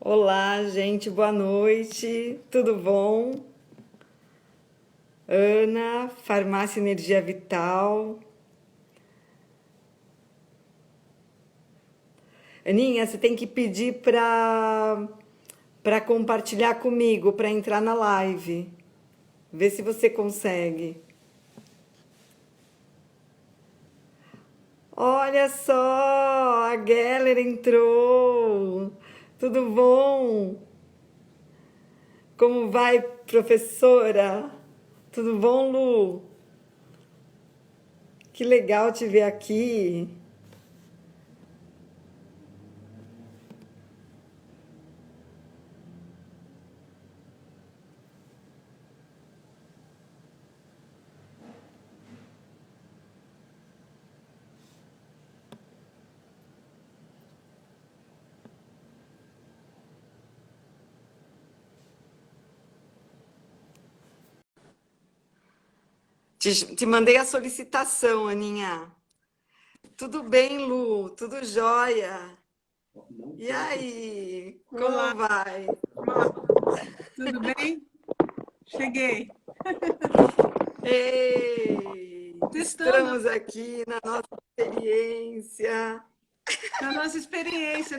Olá, gente, boa noite, tudo bom? Ana, Farmácia Energia Vital. Aninha, você tem que pedir para compartilhar comigo, para entrar na live. Vê se você consegue. Olha só, a Geller entrou. Tudo bom? Como vai, professora? Tudo bom, Lu? Que legal te ver aqui. Te mandei a solicitação, Aninha. Tudo bem, Lu? Tudo jóia? E aí? Olá, Como vai? tudo bem? Cheguei. Ei, Testando estamos aqui na nossa experiência. na nossa experiência,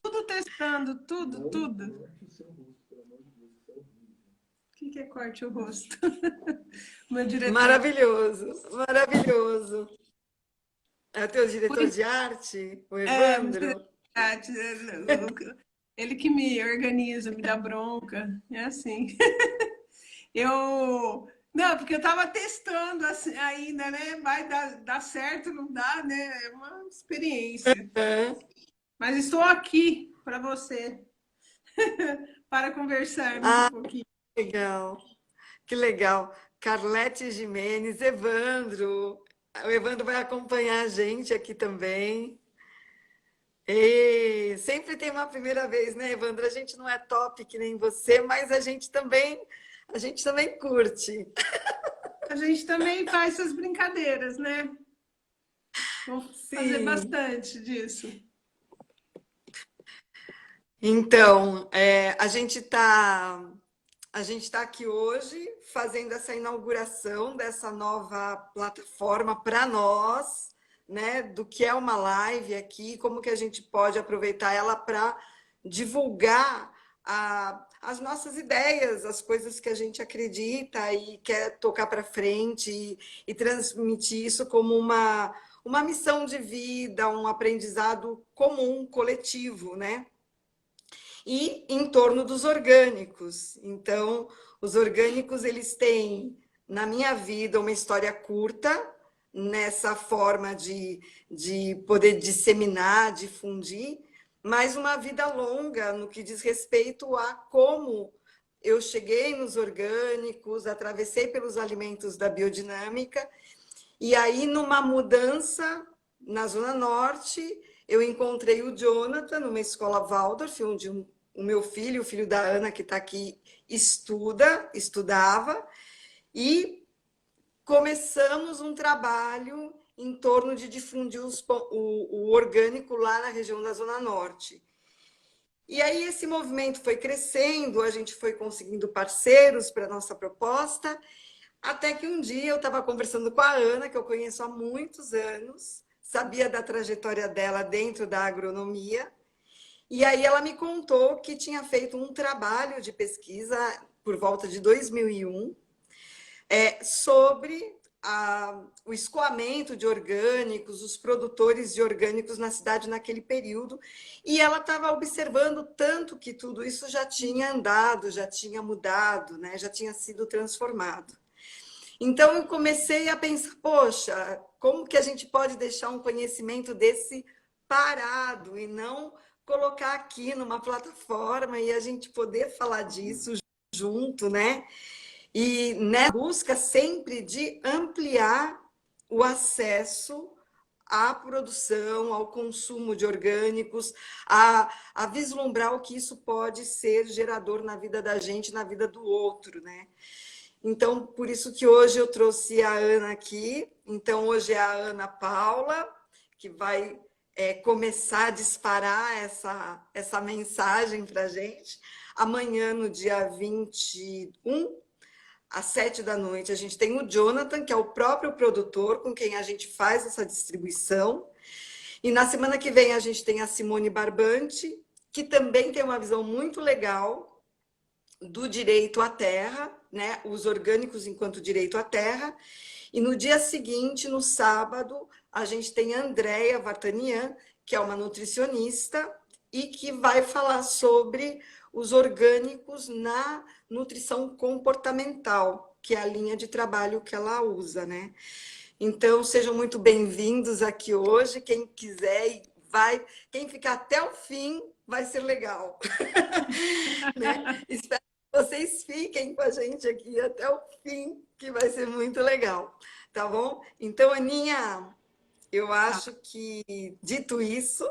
tudo testando, tudo. O que é corte o rosto? Meu diretor. Maravilhoso, maravilhoso. É o teu diretor Muito, de arte, o meu Evandro? diretor, ele que me organiza, me dá bronca. É assim. Eu. Não, porque eu estava testando assim, ainda, né? Vai dar certo, não dá, né? É uma experiência. Hã? Mas estou aqui para você, para conversarmos um Ah, pouquinho. legal, que legal. Carlete Jimenez, Evandro. O Evandro vai acompanhar a gente aqui também. E sempre tem uma primeira vez, né, Evandro? A gente não é top que nem você, mas a gente também curte. A gente também faz essas brincadeiras, né? Vamos fazer Sim. bastante disso. Então, a gente tá aqui hoje fazendo essa inauguração dessa nova plataforma para nós, né? Do que é uma live aqui, como que a gente pode aproveitar ela para divulgar as nossas ideias, as coisas que a gente acredita e quer tocar para frente e transmitir isso como uma missão de vida, um aprendizado comum, coletivo, né? E em torno dos orgânicos. Então, os orgânicos eles têm na minha vida uma história curta nessa forma de poder disseminar, difundir, mas uma vida longa no que diz respeito a como eu cheguei nos orgânicos, atravessei pelos alimentos da biodinâmica, e aí numa mudança na Zona Norte, eu encontrei o Jonathan numa escola Waldorf, onde o meu filho, o filho da Ana, que está aqui, estudava, e começamos um trabalho em torno de difundir o orgânico lá na região da Zona Norte. E aí esse movimento foi crescendo, a gente foi conseguindo parceiros para a nossa proposta, até que um dia eu estava conversando com a Ana, que eu conheço há muitos anos, sabia da trajetória dela dentro da agronomia, e aí ela me contou que tinha feito um trabalho de pesquisa por volta de 2001 sobre o escoamento de orgânicos, os produtores de orgânicos na cidade naquele período, e ela estava observando tanto que tudo isso já tinha andado, já tinha mudado, né? Já tinha sido transformado. Então eu comecei a pensar, poxa, como que a gente pode deixar um conhecimento desse parado e não colocar aqui numa plataforma e a gente poder falar disso junto, né? E na busca sempre de ampliar o acesso à produção, ao consumo de orgânicos, a vislumbrar o que isso pode ser gerador na vida da gente, na vida do outro, né? Então, por isso que hoje eu trouxe a Ana aqui. Então, hoje é a Ana Paula, que vai começar a disparar essa mensagem para a gente. Amanhã, no dia 21, às 7 da noite, a gente tem o Jonathan, que é o próprio produtor com quem a gente faz essa distribuição. E na semana que vem a gente tem a Simone Barbante, que também tem uma visão muito legal do direito à terra, né? Os orgânicos enquanto direito à terra. E no dia seguinte, no sábado, a gente tem a Andrea Vartanian, que é uma nutricionista e que vai falar sobre os orgânicos na nutrição comportamental, que é a linha de trabalho que ela usa, né? Então, sejam muito bem-vindos aqui hoje. Quem quiser, quem ficar até o fim, vai ser legal. Né? Espero que vocês fiquem com a gente aqui até o fim, que vai ser muito legal. Tá bom? Então, Aninha, eu acho que, dito isso,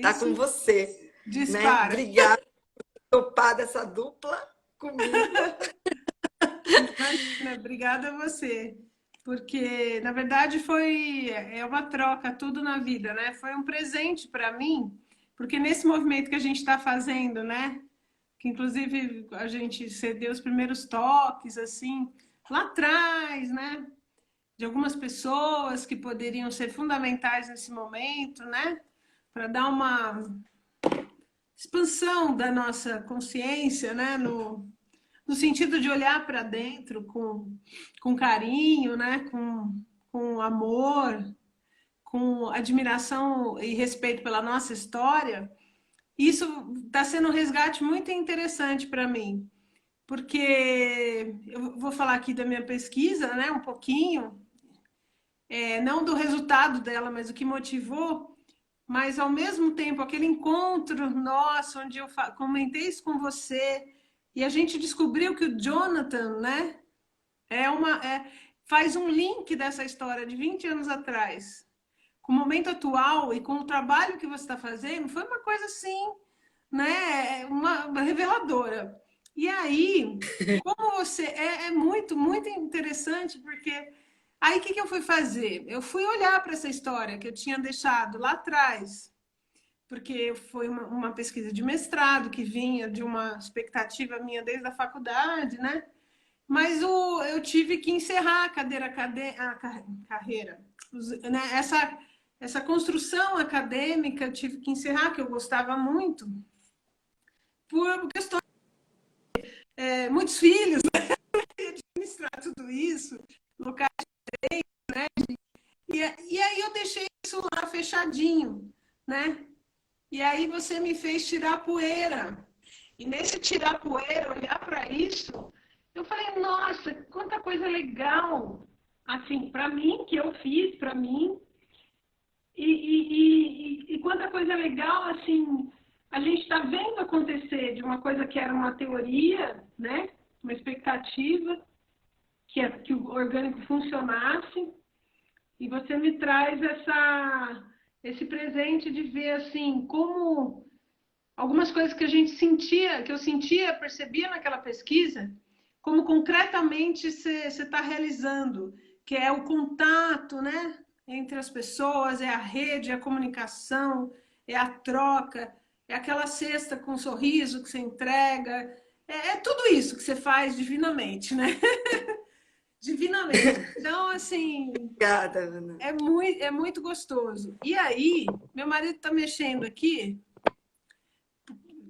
tá com você. Né? Dispara. Obrigada por topar dessa dupla comigo. Imagina, obrigada a você. Porque, na verdade, é uma troca, tudo na vida, né? Foi um presente para mim, porque nesse movimento que a gente está fazendo, né? Que inclusive a gente cedeu os primeiros toques, assim, lá atrás, né? De algumas pessoas que poderiam ser fundamentais nesse momento, né? Para dar uma expansão da nossa consciência, né? No sentido de olhar para dentro com carinho, né? Com amor, com admiração e respeito pela nossa história. Isso está sendo um resgate muito interessante para mim, porque eu vou falar aqui da minha pesquisa, né? Um pouquinho, não do resultado dela, mas o que motivou. Mas, ao mesmo tempo, aquele encontro nosso, onde eu comentei isso com você, e a gente descobriu que o Jonathan, né, faz um link dessa história de 20 anos atrás, com o momento atual e com o trabalho que você está fazendo, foi uma coisa assim, né, uma reveladora. E aí, como você... É muito, muito interessante, porque... Aí, o que eu fui fazer? Eu fui olhar para essa história que eu tinha deixado lá atrás, porque foi uma pesquisa de mestrado que vinha de uma expectativa minha desde a faculdade, né? Mas eu tive que encerrar carreira. Né? Essa construção acadêmica eu tive que encerrar, que eu gostava muito, por questões... muitos filhos, né? Administrar tudo isso, locais... E aí eu deixei isso lá fechadinho, né? E aí você me fez tirar poeira. E nesse tirar poeira, olhar para isso, eu falei, nossa, quanta coisa legal, assim, para mim, que eu fiz para mim. E quanta coisa legal, assim, a gente está vendo acontecer de uma coisa que era uma teoria, né? Uma expectativa, que o orgânico funcionasse. E você me traz esse presente de ver, assim, como algumas coisas que eu sentia, percebia naquela pesquisa, como concretamente você está realizando, que é o contato, né, entre as pessoas, é a rede, é a comunicação, é a troca, é aquela cesta com um sorriso que você entrega, é tudo isso que você faz divinamente, né? Divinamente. Então, assim, Obrigada, Ana. é muito gostoso. E aí, meu marido está mexendo aqui.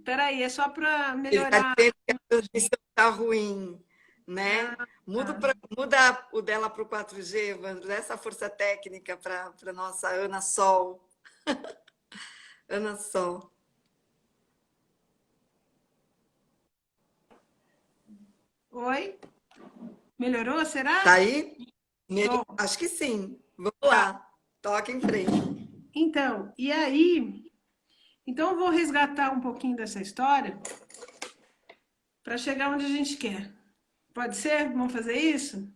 Peraí, é só para Ele está melhorar. dizendo que a transmissão está ruim, né? Muda o dela para o 4G, Evandro, dá essa força técnica para a nossa Ana Sol. Ana Sol. Oi? Melhorou, será? Tá aí? Tô. Acho que sim. Vamos Tá. lá. Toca em frente. Então, e aí? Então, eu vou resgatar um pouquinho dessa história para chegar onde a gente quer. Pode ser? Vamos fazer isso?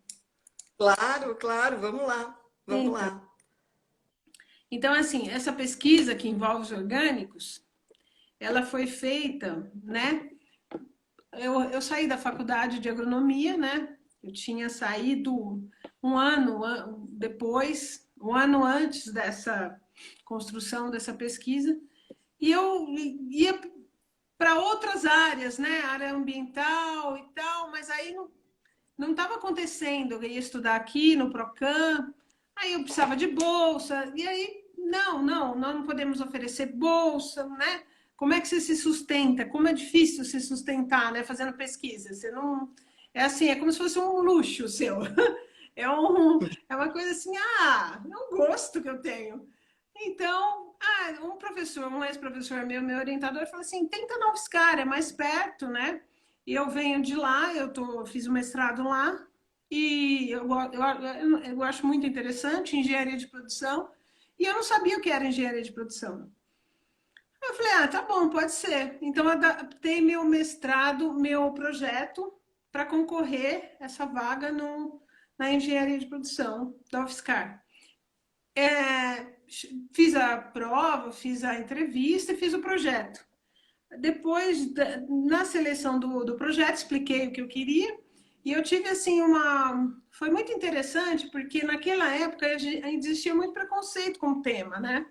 Claro, claro. Vamos lá. Vamos Então, lá. então, assim, essa pesquisa que envolve os orgânicos, ela foi feita, né? Eu saí da faculdade de agronomia, né? Eu tinha saído um ano depois, um ano antes construção dessa pesquisa. E eu ia para outras áreas, né? Área ambiental e tal, mas aí não estava acontecendo. Eu ia estudar aqui no Procam, aí eu precisava de bolsa, e aí, nós não podemos oferecer bolsa, né? Como é que você se sustenta? Como é difícil se sustentar, né? Fazendo pesquisa. Você não... É assim, é como se fosse um luxo seu. É uma coisa assim, é um gosto que eu tenho. Então, um professor, um ex-professor meu orientador, falou assim, tenta na UFSCar, é mais perto, né? E eu venho de lá, fiz o mestrado lá, e eu acho muito interessante engenharia de produção, e eu não sabia o que era engenharia de produção. Eu falei, tá bom, pode ser. Então, eu adaptei meu mestrado, meu projeto, para concorrer essa vaga na engenharia de produção da UFSCar. Fiz a prova, fiz a entrevista e fiz o projeto. Depois, na seleção do projeto, expliquei o que eu queria. E eu tive, assim, foi muito interessante, porque naquela época existia muito preconceito com o tema, né?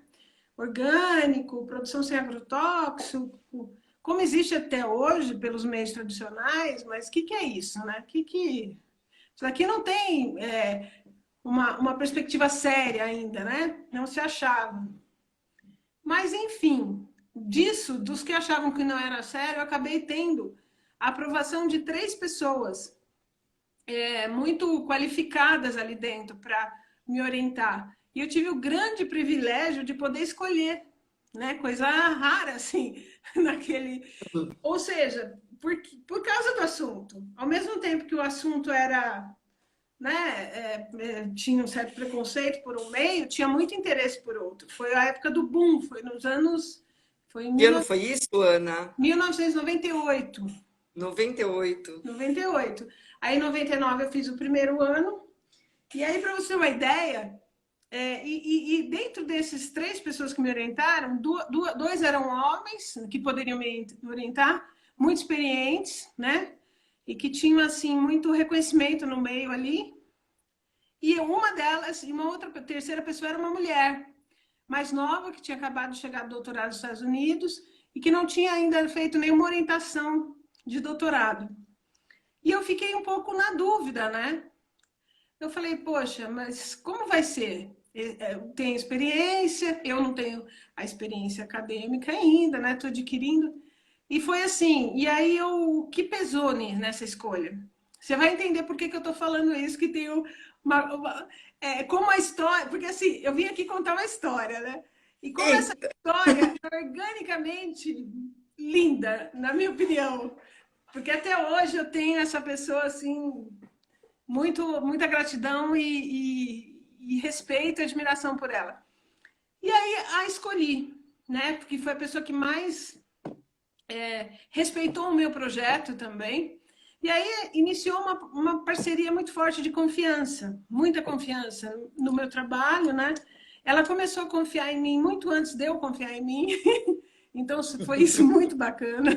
Orgânico, produção sem agrotóxico, como existe até hoje pelos meios tradicionais, mas o que é isso, né? Isso aqui não tem uma perspectiva séria ainda, né? Não se achava. Mas, enfim, dos que achavam que não era sério, eu acabei tendo a aprovação de 3 pessoas muito qualificadas ali dentro para me orientar. E eu tive o grande privilégio de poder escolher, né? Coisa rara, assim, naquele... Ou seja, por causa do assunto. Ao mesmo tempo que o assunto era... Né, tinha um certo preconceito por um meio, tinha muito interesse por outro. Foi a época do boom, foi nos anos... Foi em Que ano foi isso, Ana? 1998. 98. 98. Aí, em 99, eu fiz o primeiro ano. E aí, para você ter uma ideia, e dentro desses 3 pessoas que me orientaram, 2 eram homens que poderiam me orientar, muito experientes, né? E que tinham, assim, muito reconhecimento no meio ali. E uma delas, e uma outra terceira pessoa era uma mulher mais nova, que tinha acabado de chegar do doutorado nos Estados Unidos e que não tinha ainda feito nenhuma orientação de doutorado. E eu fiquei um pouco na dúvida, né? Eu falei, poxa, mas como vai ser? Eu tenho experiência, eu não tenho a experiência acadêmica ainda, né? Estou adquirindo. E foi assim, e aí o que pesou nessa escolha? Você vai entender por que eu estou falando isso, que tem como a história... Porque assim, eu vim aqui contar uma história, né? E como essa história é organicamente linda, na minha opinião. Porque até hoje eu tenho essa pessoa, assim, muita gratidão e respeito e admiração por ela. E aí a escolhi, né? Porque foi a pessoa que mais respeitou o meu projeto também. E aí iniciou uma parceria muito forte de confiança, muita confiança no meu trabalho, né? Ela começou a confiar em mim muito antes de eu confiar em mim. Então foi isso muito bacana,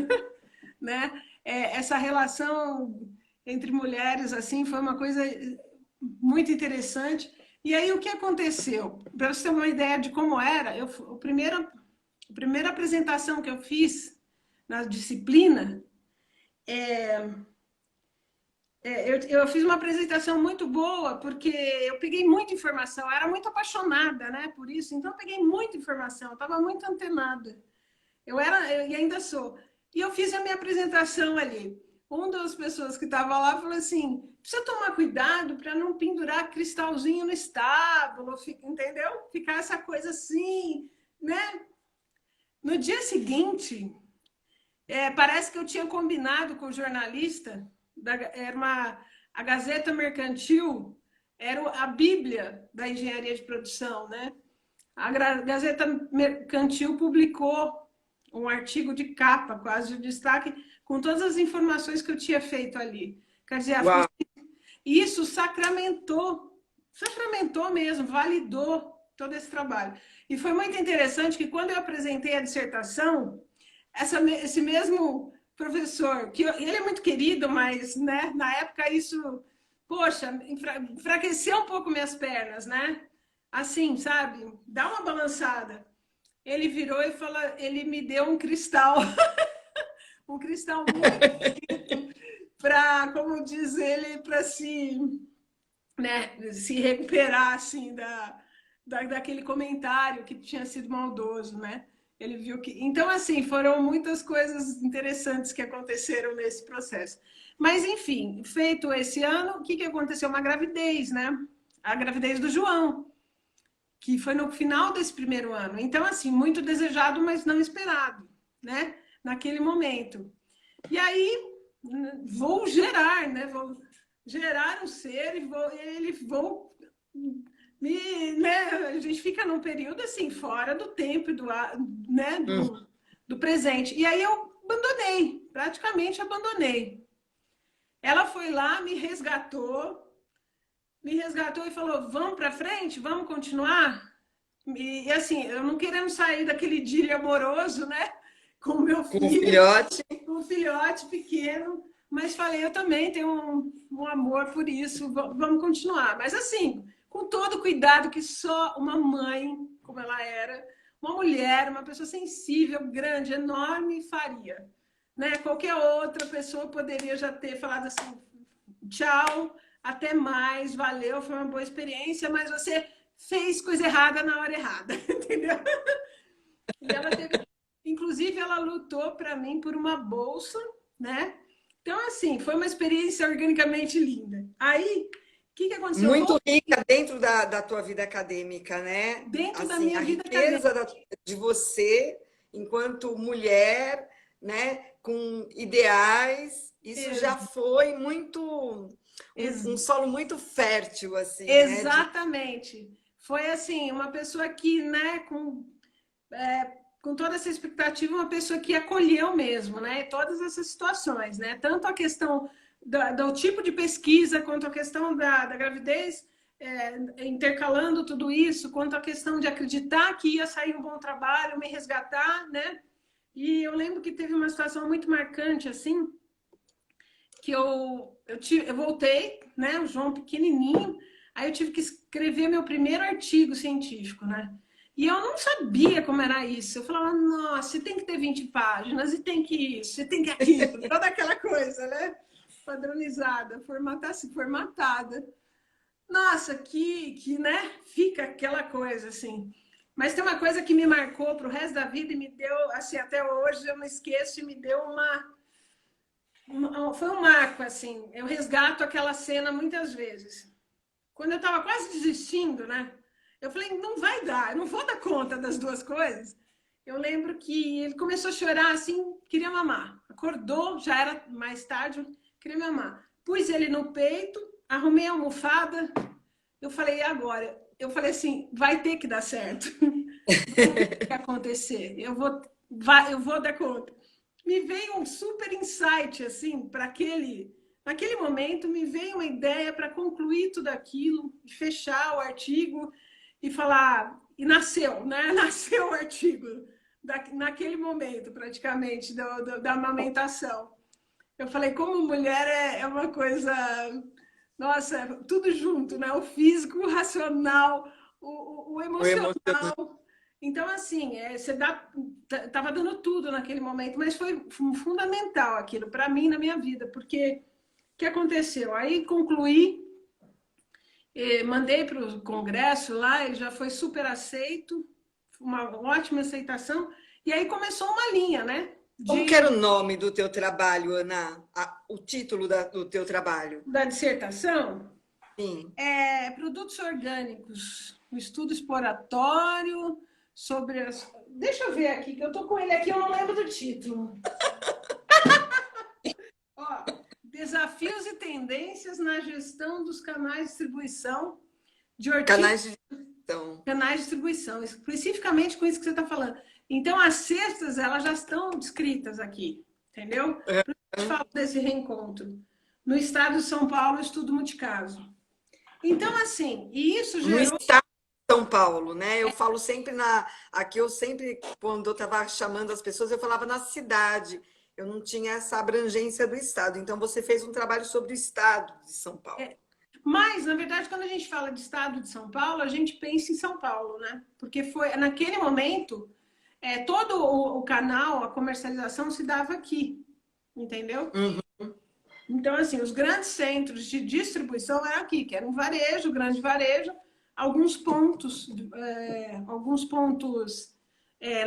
né? Essa relação entre mulheres assim foi uma coisa muito interessante. E aí o que aconteceu? Para você ter uma ideia de como era, a primeira apresentação que eu fiz na disciplina, eu fiz uma apresentação muito boa, porque eu peguei muita informação, eu era muito apaixonada, né, por isso, então eu peguei muita informação, eu estava muito antenada. E ainda sou. E eu fiz a minha apresentação ali. Uma das pessoas que estava lá falou assim, precisa tomar cuidado para não pendurar cristalzinho no estábulo, entendeu? Ficar essa coisa assim, né? No dia seguinte, parece que eu tinha combinado com o jornalista, a Gazeta Mercantil, era a Bíblia da engenharia de produção, né? A Gazeta Mercantil publicou um artigo de capa, quase de destaque, com todas as informações que eu tinha feito ali. Quer dizer, isso sacramentou mesmo, validou todo esse trabalho. E foi muito interessante que quando eu apresentei a dissertação, esse mesmo professor, que ele é muito querido, mas, né, na época isso, poxa, enfraqueceu um pouco minhas pernas, né? assim, sabe? Dá uma balançada. Ele virou e falou, ele me deu um cristal, um cristal muito para, como diz ele, para se, né, se recuperar assim daquele comentário que tinha sido maldoso, né? Ele viu que. Então, assim, foram muitas coisas interessantes que aconteceram nesse processo. Mas, enfim, feito esse ano, o que, que aconteceu? Uma gravidez, né? A gravidez do João, que foi no final desse primeiro ano. Então, assim, muito desejado, mas não esperado, né? Naquele momento. E aí, vou gerar, né? Vou gerar um ser e vou né? A gente fica num período assim, fora do tempo, né? Do presente. E aí eu abandonei, praticamente abandonei. Ela foi lá, me resgatou e falou: vamos para frente, vamos continuar. E assim, eu não querendo sair daquele idílio amoroso, né? Com o meu Com o filho, filhote. com um filhote pequeno, mas falei, eu também tenho um amor por isso, vamos continuar. Mas assim, com todo o cuidado que só uma mãe, como ela era, uma mulher, uma pessoa sensível, grande, enorme, faria. Né? Qualquer outra pessoa poderia já ter falado assim, tchau, até mais, valeu, foi uma boa experiência, mas você fez coisa errada na hora errada, entendeu? E ela teve, inclusive, ela lutou para mim por uma bolsa, né? Então, assim, foi uma experiência organicamente linda. Aí, o que, que aconteceu? Muito rica dentro da tua vida acadêmica, né? Dentro da Assim, minha a vida riqueza acadêmica. de você enquanto mulher, né? Com ideais, isso já Ex foi muito ex um solo muito fértil, assim, né? exatamente. Foi assim, uma pessoa que, né, com toda essa expectativa, uma pessoa que acolheu mesmo, né? Todas essas situações, né? Tanto a questão do tipo de pesquisa, quanto a questão da gravidez, intercalando tudo isso, quanto a questão de acreditar que ia sair um bom trabalho, me resgatar, né? E eu lembro que teve uma situação muito marcante, assim, que eu voltei, né? O João pequenininho, aí eu tive que escrever meu primeiro artigo científico, né? E eu não sabia como era isso. Eu falava, nossa, você tem que ter 20 páginas, e tem que isso, e tem que aquilo, toda aquela coisa, né? Padronizada, formatada. Nossa, né? Fica aquela coisa assim. Mas tem uma coisa que me marcou para o resto da vida e me deu, assim, até hoje eu não esqueço, e me deu foi um marco, assim. Eu resgato aquela cena muitas vezes. Quando eu estava quase desistindo, né? Eu falei, não vai dar, eu não vou dar conta das duas coisas. Eu lembro que ele começou a chorar assim, queria mamar. Acordou, já era mais tarde, queria mamar. Pus ele no peito, arrumei a almofada. Eu falei, e agora? Eu falei assim, vai ter que dar certo. Vai ter que acontecer. Eu vou dar conta. Me veio um super insight, assim, para naquele momento, me veio uma ideia para concluir tudo aquilo, fechar o artigo e falar. E nasceu, né? Nasceu o artigo naquele momento, praticamente, da amamentação. Eu falei, como mulher é uma coisa. Nossa, tudo junto, né? O físico, o racional, o O emocionante. emocional. Então, assim, você tava dando tudo naquele momento, mas foi fundamental aquilo para mim na minha vida, porque o que aconteceu? Aí concluí, mandei para o congresso lá, ele já foi super aceito, uma ótima aceitação, e aí começou uma linha, né? Como que era o nome do teu trabalho, Ana? O título do teu trabalho? Da dissertação, Sim. produtos orgânicos, um estudo exploratório sobre as. Deixa eu ver aqui, que eu tô com ele aqui, eu não lembro do título. Ó, desafios e tendências na gestão dos canais de distribuição de Canais hortícolas. de gestão. Canais de distribuição, especificamente com isso que você está falando. Então, as cestas, elas já estão descritas aqui, entendeu? Por isso eu te falo desse reencontro. No estado de São Paulo, estudo multicaso. Então, assim, e isso No gerou. estado de São Paulo, né? Eu falo sempre aqui eu sempre, quando eu estava chamando as pessoas, eu falava na cidade. Eu não tinha essa abrangência do estado. Então, você fez um trabalho sobre o estado de São Paulo. Mas, na verdade, quando a gente fala de estado de São Paulo, a gente pensa em São Paulo, né? Porque foi, naquele momento, todo o canal, a comercialização se dava aqui, entendeu? Uhum. Então, assim, os grandes centros de distribuição eram aqui, que era um varejo, grande varejo, alguns pontos,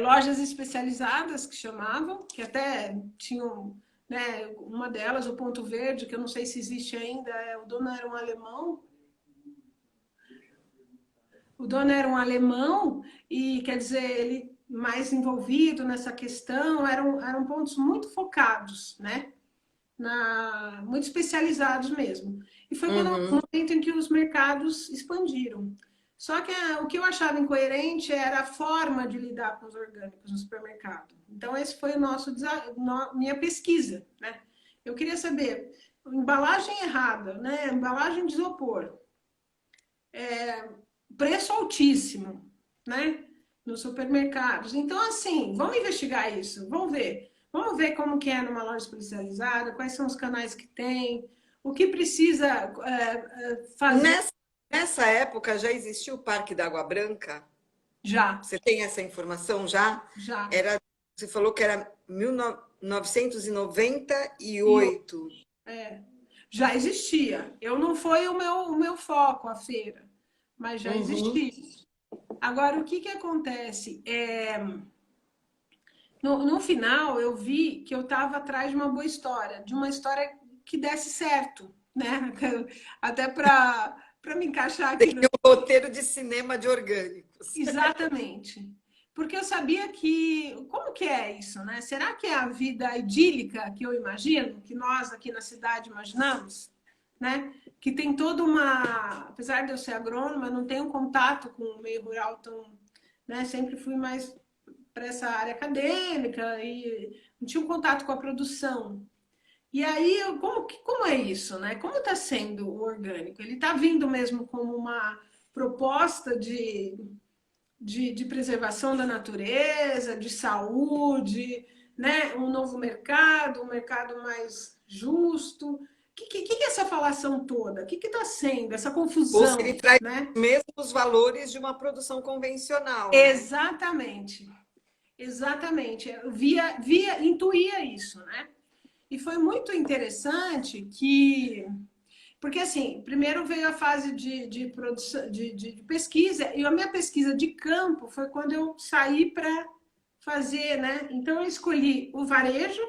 lojas especializadas que chamavam, que até tinham, né, uma delas, o Ponto Verde, que eu não sei se existe ainda, o dono era um alemão. O dono era um alemão e, quer dizer, ele mais envolvido nessa questão, eram pontos muito focados, né? Muito especializados mesmo. E foi quando, Uhum. o momento em que os mercados expandiram. Só que o que eu achava incoerente era a forma de lidar com os orgânicos no supermercado. Então, esse foi minha pesquisa, né? Eu queria saber, embalagem errada, né? Embalagem de isopor, preço altíssimo, né? Nos supermercados. Então, assim, vamos investigar isso, vamos ver. Vamos ver como que é numa loja especializada, quais são os canais que tem, o que precisa fazer. Nessa época já existia o Parque da Água Branca? Já, Você tem essa informação já? já. Você falou que era E 1998. já existia. Eu não foi o meu foco, a feira, mas já Uhum. existia. Agora, o que que acontece? No final, eu vi que eu estava atrás de uma boa história, de uma história que desse certo, né? Até para me encaixar Tem aqui no... um roteiro de cinema de orgânicos. Exatamente. Porque eu sabia que... Como que é isso, né? Será que é a vida idílica que eu imagino, que nós aqui na cidade imaginamos? Né? Que tem toda uma... Apesar de eu ser agrônoma, não tenho contato com o meio rural tão... Né? Sempre fui mais para essa área acadêmica e não tinha um contato com a produção. E aí, como é isso, né? Como está sendo o orgânico? Ele está vindo mesmo como uma proposta de preservação da natureza, de saúde, né? Um novo mercado, um mercado mais justo. O que é essa falação toda? O que está sendo essa Ou se ele confusão, traz né? os mesmos valores de uma produção convencional, né? Exatamente, exatamente. Eu intuía isso, né? E foi muito interessante que, porque assim, primeiro veio a fase de produção, de pesquisa, e a minha pesquisa de campo foi quando eu saí para fazer, né? Então eu escolhi o varejo,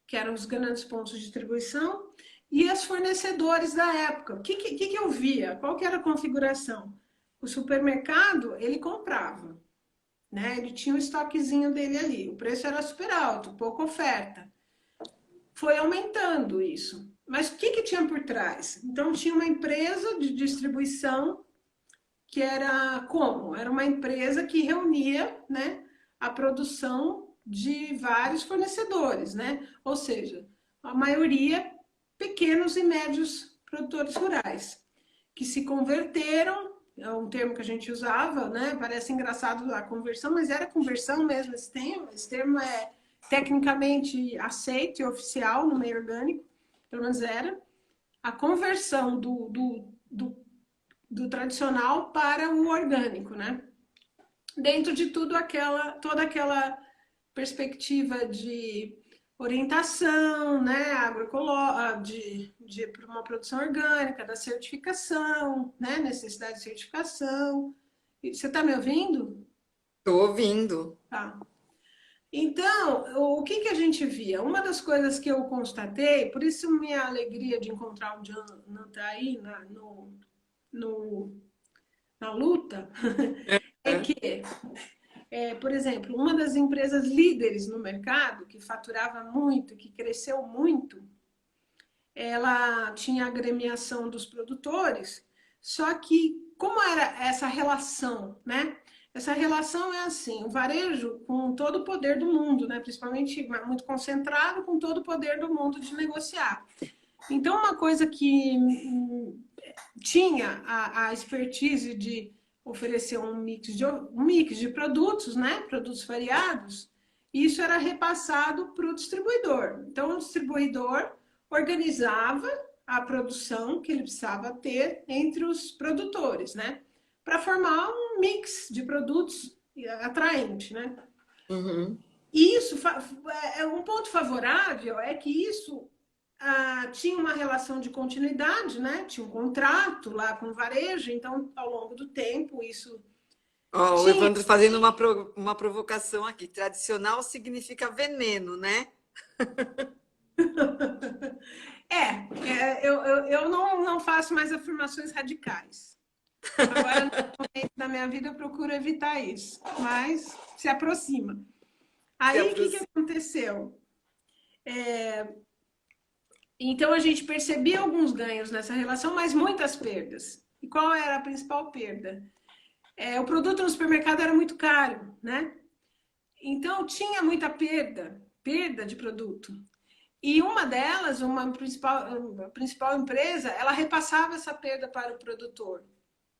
que eram os grandes pontos de distribuição, e os fornecedores da época. O que eu via? Qual que era a configuração? O supermercado, ele comprava, né? Ele tinha um estoquezinho dele ali. O preço era super alto, pouca oferta. Foi aumentando isso. Mas o que tinha por trás? Então, tinha uma empresa de distribuição que era como? Era uma empresa que reunia, né, a produção de vários fornecedores, né? Ou seja, a maioria pequenos e médios produtores rurais, que se converteram, é um termo que a gente usava, né? Parece engraçado a conversão, mas era conversão mesmo esse termo. Esse termo é tecnicamente aceito e oficial no meio orgânico, pelo menos era, a conversão do tradicional para o orgânico, né? Dentro de toda aquela perspectiva de orientação, né, de uma produção orgânica, da certificação, né, necessidade de certificação. Você está me ouvindo? Estou ouvindo. Tá. Então, o que a gente via? Uma das coisas que eu constatei, por isso minha alegria de encontrar o Jonathan aí no, na luta, é É. que, por exemplo, uma das empresas líderes no mercado, que faturava muito, que cresceu muito, ela tinha a agremiação dos produtores, só que como era essa relação, né? Essa relação é assim, o varejo com todo o poder do mundo, né? Principalmente muito concentrado com todo o poder do mundo de negociar. Então, uma coisa que tinha a expertise de oferecer um mix de produtos, né? Produtos variados, isso era repassado para o distribuidor. Então, o distribuidor organizava, a produção que ele precisava ter entre os produtores, né? Para formar um mix de produtos atraente, né? Uhum. E isso é um ponto favorável é que isso tinha uma relação de continuidade, né? Tinha um contrato lá com o varejo, então ao longo do tempo isso Ó, o tinha. Evandro fazendo uma provocação aqui. Tradicional significa veneno, né? Eu não faço mais afirmações radicais. Agora, no momento da minha vida, eu procuro evitar isso, mas se aproxima. Se Aí, o que aproxima. aconteceu? Então, a gente percebia alguns ganhos nessa relação, mas muitas perdas. E qual era a principal perda? O produto no supermercado era muito caro, né? Então, tinha muita perda de produto. E uma delas, a principal empresa, ela repassava essa perda para o produtor,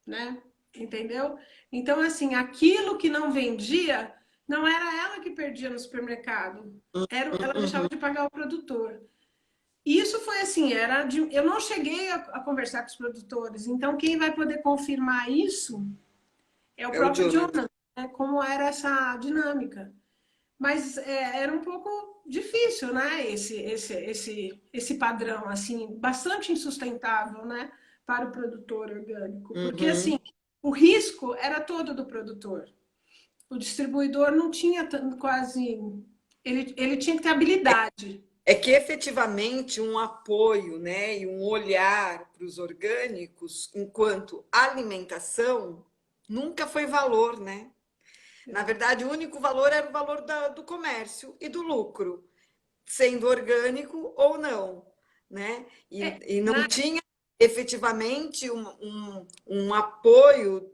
né? Entendeu? Então, assim, aquilo que não vendia, não era ela que perdia no supermercado, ela deixava Uhum. de pagar o produtor. E isso foi assim, eu não cheguei a conversar com os produtores, então quem vai poder confirmar isso é o É o próprio Jonathan. Jonathan, né? Como era essa dinâmica. Mas era um pouco difícil, né? Esse padrão, assim, bastante insustentável, né? Para o produtor orgânico. Porque, assim, Uhum. o risco era todo do produtor. O distribuidor não tinha quase. Ele tinha que ter habilidade. É que efetivamente um apoio, né, e um olhar para os orgânicos enquanto alimentação nunca foi valor, né? Na verdade, o único valor era o valor do comércio e do lucro, sendo orgânico ou não, né? E não Na, tinha efetivamente um apoio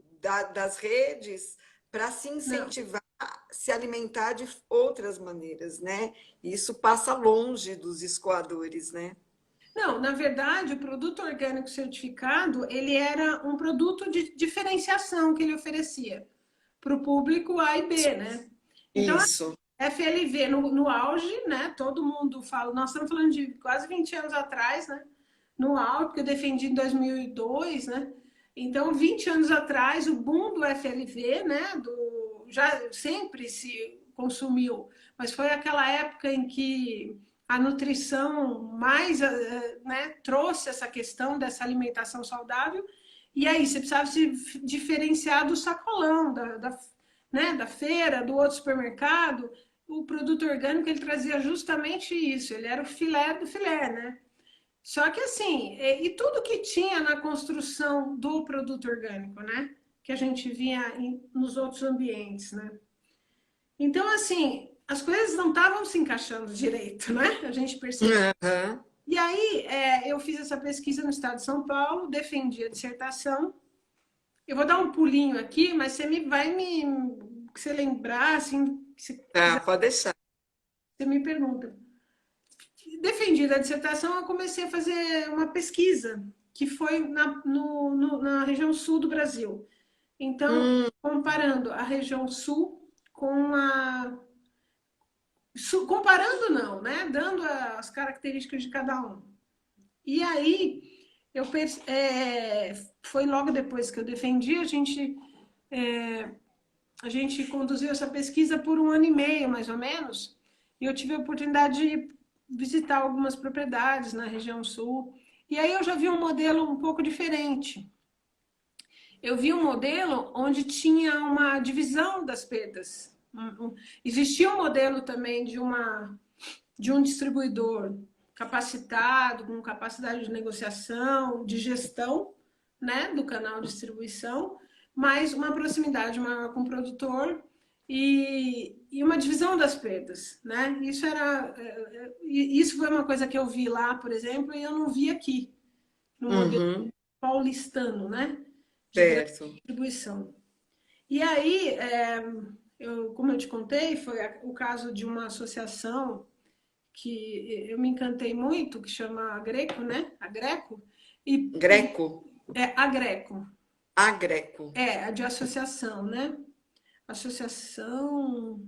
das redes para se não, incentivar a se alimentar de outras maneiras, né? Isso passa longe dos escoadores, né? não, na verdade, o produto orgânico certificado, ele era um produto de diferenciação que ele oferecia para o público A e B, né? Então, Isso. FLV no auge, né? Todo mundo fala, nós estamos falando de quase 20 anos atrás, né? No auge, que eu defendi em 2002, né? Então, 20 anos atrás, o boom do FLV, né? Já sempre se consumiu, mas foi aquela época em que a nutrição mais, né, trouxe essa questão dessa alimentação saudável. E aí, você precisava se diferenciar do sacolão, né, da feira, do outro supermercado. O produto orgânico ele trazia justamente isso, ele era o filé do filé, né? Só que assim, e tudo que tinha na construção do produto orgânico, né? Que a gente via nos outros ambientes, né? Então, assim, as coisas não estavam se encaixando direito, né? A gente percebeu. Aham. E aí, eu fiz essa pesquisa no estado de São Paulo, defendi a dissertação. Eu vou dar um pulinho aqui, mas se você lembrar, assim, se Tá, quiser, pode deixar. você me pergunta. Defendida a dissertação, eu comecei a fazer uma pesquisa que foi na região sul do Brasil. Então, Hum, comparando a região sul com a. Comparando, não, né? Dando as características de cada um. E aí, foi logo depois que eu defendi, a gente conduziu essa pesquisa por um ano e meio, mais ou menos, e eu tive a oportunidade de visitar algumas propriedades na região sul. E aí eu já vi um modelo um pouco diferente. Eu vi um modelo onde tinha uma divisão das perdas. Existia um modelo também de um distribuidor capacitado, com capacidade de negociação, de gestão, né, do canal de distribuição, mas uma proximidade maior com o produtor e uma divisão das perdas, né? Isso foi uma coisa que eu vi lá, por exemplo, e eu não vi aqui no modelo uhum, paulistano, né? De grande certo. distribuição. E aí, como eu te contei, foi o caso de uma associação que eu me encantei muito, que chama Greco, né? A Greco. E Greco? a Greco, Agreco. a de associação, né? Associação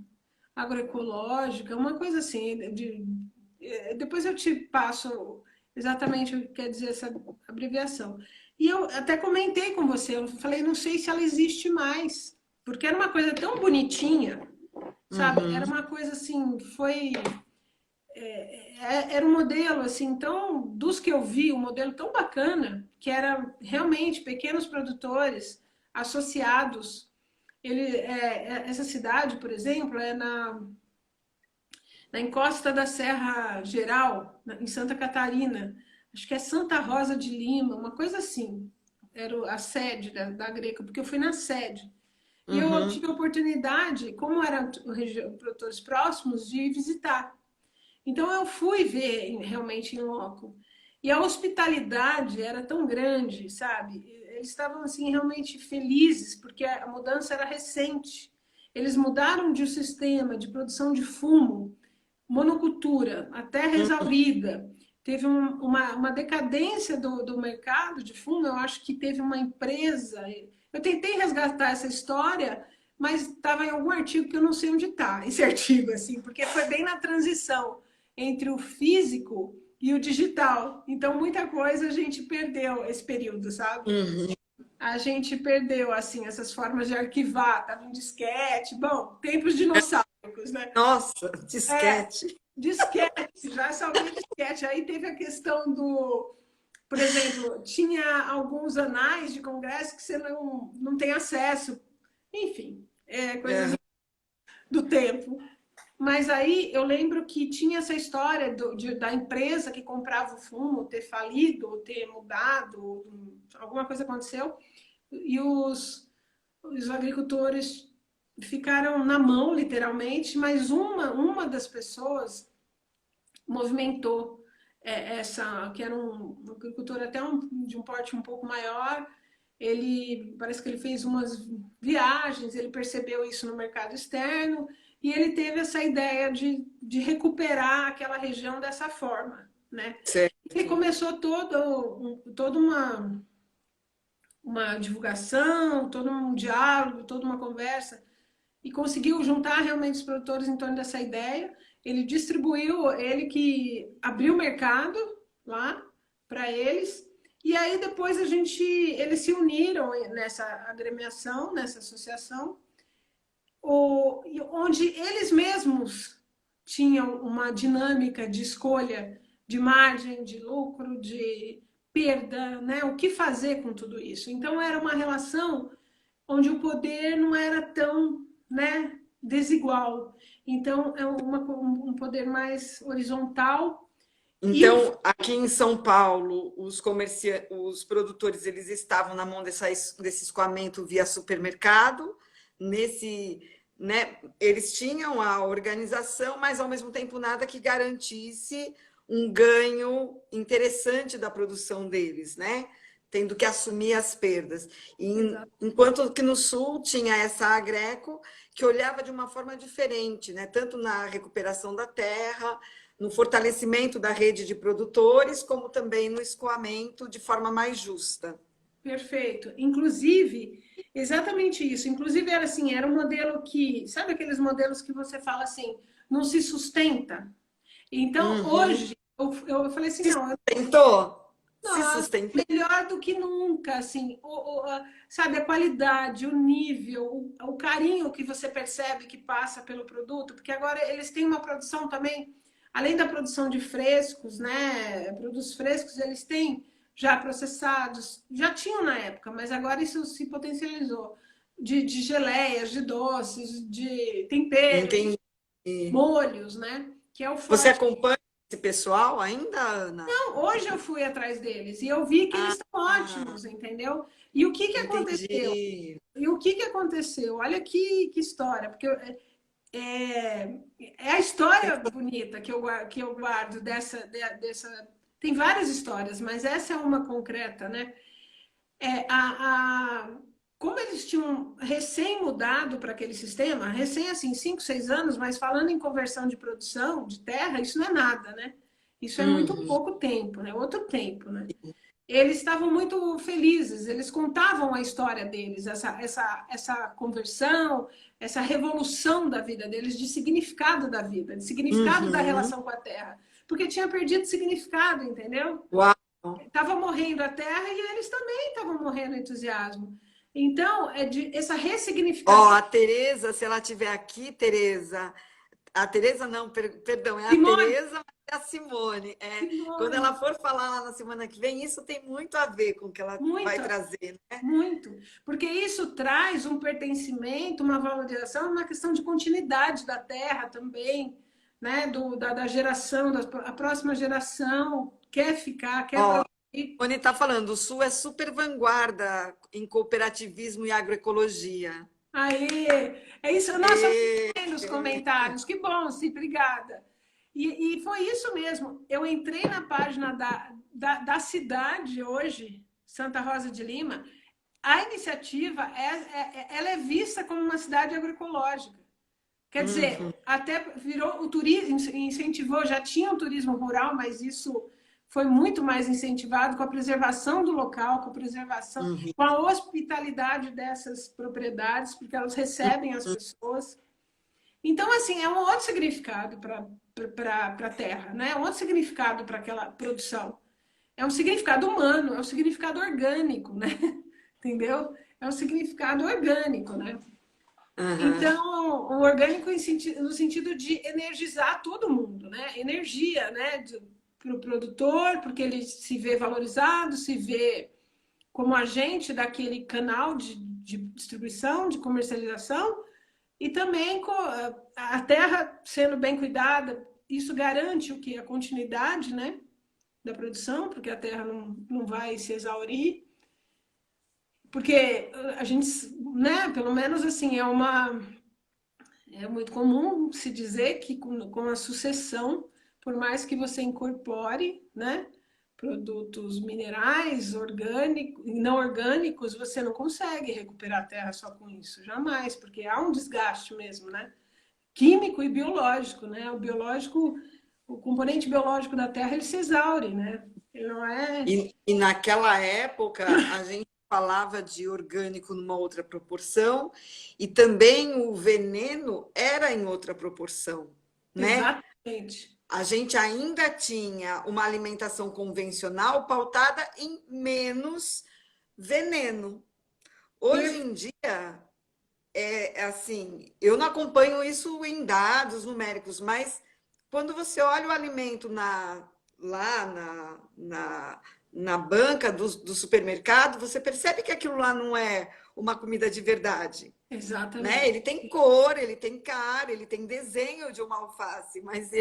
agroecológica, uma coisa assim. Depois eu te passo. exatamente o que quer dizer essa abreviação. E eu até comentei com você, eu falei, não sei se ela existe mais, porque era uma coisa tão bonitinha, sabe? Uhum. Era uma coisa assim, era um modelo assim, então, dos que eu vi, um modelo tão bacana, que era realmente pequenos produtores associados. Essa cidade, por exemplo, é na encosta da Serra Geral, em Santa Catarina. Acho que é Santa Rosa de Lima, uma coisa assim. Era a sede da Greca, porque eu fui na sede. E eu Uhum. tive a oportunidade, como eram produtores próximos, de visitar. Então eu fui ver realmente em loco. E a hospitalidade era tão grande, sabe? Eles estavam assim realmente felizes porque a mudança era recente. Eles mudaram de um sistema de produção de fumo, monocultura, a terra Uhum. exaurida. Teve uma decadência do mercado de fumo. Eu acho que teve uma empresa. Eu tentei resgatar essa história, mas estava em algum artigo que eu não sei onde está esse artigo, assim, porque foi bem na transição entre o físico e o digital. Então, muita coisa a gente perdeu esse período, sabe? Uhum. A gente perdeu, assim, essas formas de arquivar, tava em disquete, bom, tempos dinossáuricos, né? Nossa, É, disquete. disquete, já salvei disquete. Aí teve a questão do, por exemplo, tinha alguns anais de congresso que você não tem acesso. Enfim, coisas Uhum. do tempo. Mas aí eu lembro que tinha essa história da empresa que comprava o fumo ter falido, ou ter mudado, alguma coisa aconteceu, e os agricultores ficaram na mão, literalmente, mas uma das pessoas movimentou essa, que era um agricultor até de um porte um pouco maior. Ele parece que ele fez umas viagens, ele percebeu isso no mercado externo e ele teve essa ideia de recuperar aquela região dessa forma, né? Ele Certo. começou toda uma divulgação, todo um diálogo, toda uma conversa e conseguiu juntar realmente os produtores em torno dessa ideia. Ele distribuiu, ele que abriu o mercado lá para eles. E aí depois eles se uniram nessa agremiação, nessa associação, onde eles mesmos tinham uma dinâmica de escolha de margem, de lucro, de perda, né? O que fazer com tudo isso? Então era uma relação onde o poder não era tão, né, desigual. Então, é um poder mais horizontal. E o Então, aqui em São Paulo, os produtores eles estavam na mão desse escoamento via supermercado. Nesse, né, eles tinham a organização, mas ao mesmo tempo nada que garantisse um ganho interessante da produção deles, né? Tendo que assumir as perdas. Enquanto que no Sul tinha essa Agreco que olhava de uma forma diferente, né? Tanto na recuperação da terra, no fortalecimento da rede de produtores, como também no escoamento de forma mais justa. Perfeito. Inclusive, exatamente isso. Inclusive, era assim, era um modelo que, sabe aqueles modelos que você fala assim, não se sustenta? Então, Uhum. hoje, eu falei assim, Se não, sustentou? Se nossa, sustentou? melhor do que nunca, assim, sabe, a qualidade, o nível, o carinho que você percebe que passa pelo produto, porque agora eles têm uma produção também, além da produção de frescos, né, produtos frescos, eles têm já processados, já tinham na época, mas agora isso se potencializou, de geleias, de doces, de temperos, Entendi. molhos, né, que é o Você forte. acompanha esse pessoal ainda, Ana? Hoje eu fui atrás deles e eu vi que eles estão Ah, ótimos, entendeu? E o que que aconteceu? entendi. E o que que aconteceu? Olha que história, porque é a história bonita que eu guardo dessa. Tem várias histórias, mas essa é uma concreta, né? É, como eles tinham recém mudado para aquele sistema, recém assim, 5, 6 anos, mas falando em conversão de produção de terra, isso não é nada, né? Isso é muito Uhum. pouco tempo, né? Outro tempo, né? Eles estavam muito felizes, eles contavam a história deles, essa conversão, essa revolução da vida deles, de significado da vida, de significado da Uhum. relação com a terra. porque tinha perdido significado, entendeu? Uau! Estava morrendo a terra e eles também estavam morrendo de entusiasmo. Então, essa Ó, ressignificação. a Tereza, se ela estiver aqui, Tereza, a Tereza não, perdão, é a Simone, Tereza, mas é a Simone. É, quando Simone, ela for falar lá na semana que vem, isso tem muito a ver com o que ela vai muito, trazer, né? muito. Porque isso traz um pertencimento, uma valorização, uma questão de continuidade da terra também, né? Da geração, a próxima geração quer ficar, quer Ó, produzir. Simone está falando, o Sul é super vanguarda em cooperativismo e agroecologia. Aí, é isso. Nossa, eu E... vi nos comentários. Que bom, sim, obrigada. E foi isso mesmo. Eu entrei na página da cidade hoje, Santa Rosa de Lima. A iniciativa ela é vista como uma cidade agroecológica. Quer Uhum, dizer, até virou o turismo, incentivou, já tinha o turismo rural, mas isso foi muito mais incentivado com a preservação do local, com a preservação, uhum, com a hospitalidade dessas propriedades, porque elas recebem as uhum. pessoas. Então, assim, é um outro significado para a terra, né? É um outro significado para aquela produção. É um significado humano, é um significado orgânico, né? Entendeu? É um significado orgânico, né? Aham. Então, o orgânico no sentido de energizar todo mundo, né? Energia, né? Para o produtor, porque ele se vê valorizado, se vê como agente daquele canal de distribuição, de comercialização, e também com a terra sendo bem cuidada, isso garante o que? A continuidade, né? Da produção, porque a terra não vai se exaurir. Porque a gente, né, pelo menos assim, é muito comum se dizer que com a sucessão, por mais que você incorpore, né, produtos minerais, orgânicos e não orgânicos, você não consegue recuperar a terra só com isso, jamais, porque há um desgaste mesmo, né? Químico e biológico, né? O biológico, o componente biológico da terra, ele se exaure, né? Ele não é E naquela época, a gente falava de orgânico numa outra proporção, e também o veneno era em outra proporção, né? exatamente. A gente ainda tinha uma alimentação convencional pautada em menos veneno. Hoje em dia, é assim, eu não acompanho isso em dados numéricos, mas quando você olha o alimento lá na banca do supermercado, você percebe que aquilo lá não é uma comida de verdade, né? Exatamente. Ele tem cor, ele tem cara, ele tem desenho de uma alface, mas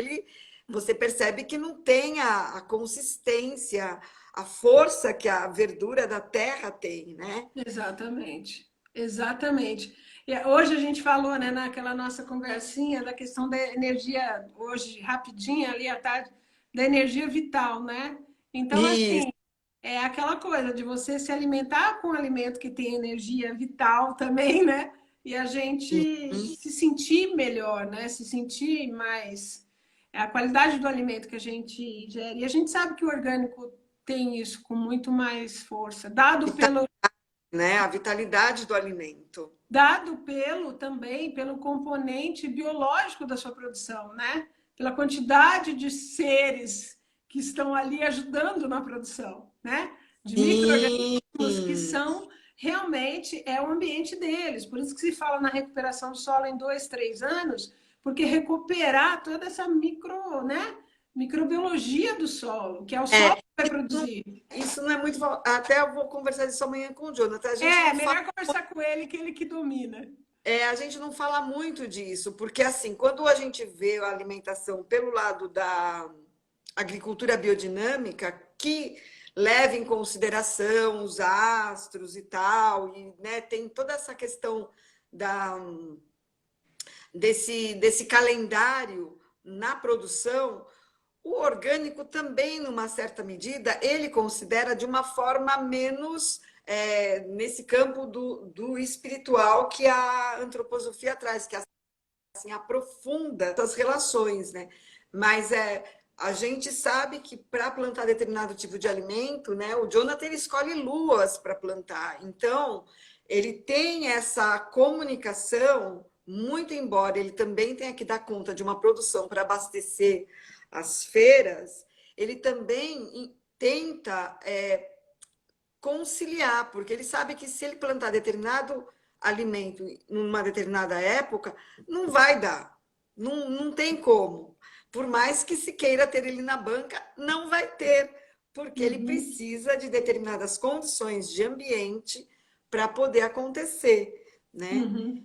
você percebe que não tem a consistência, a força que a verdura da terra tem, né? Exatamente, exatamente. E hoje a gente falou, né, naquela nossa conversinha da questão da energia, hoje, rapidinho, ali à tarde, da energia vital, né? Então, Isso. assim, é aquela coisa de você se alimentar com um alimento que tem energia vital também, né? E a gente se sentir melhor, né? Se sentir mais. É a qualidade do alimento que a gente ingere. E a gente sabe que o orgânico tem isso com muito mais força, Né? A vitalidade do alimento. dado pelo também pelo componente biológico da sua produção, né? Pela quantidade de seres que estão ali ajudando na produção, né? De micro-organismos que Sim, são realmente é o ambiente deles. Por isso que se fala na recuperação do solo em 2, 3 anos, porque recuperar toda essa microbiologia do solo, que é o solo é, que vai produzir. isso não é muito. Até eu vou conversar isso amanhã com o Jonathan. A gente É não fala, melhor conversar com ele, que ele que domina. a gente não fala muito disso, porque assim, quando a gente vê a alimentação pelo lado da agricultura biodinâmica, que leva em consideração os astros e tal, e né, tem toda essa questão da, desse calendário na produção. O orgânico também, numa certa medida, ele considera de uma forma menos nesse campo do espiritual que a antroposofia traz, que assim, aprofunda as relações, né? Mas a gente sabe que para plantar determinado tipo de alimento, né, o Jonathan ele escolhe luas para plantar. Então, ele tem essa comunicação, muito embora ele também tenha que dar conta de uma produção para abastecer as feiras, ele também tenta conciliar, porque ele sabe que se ele plantar determinado alimento numa determinada época, não vai dar, não tem como. Por mais que se queira ter ele na banca, não vai ter, porque ele precisa de determinadas condições de ambiente para poder acontecer, né?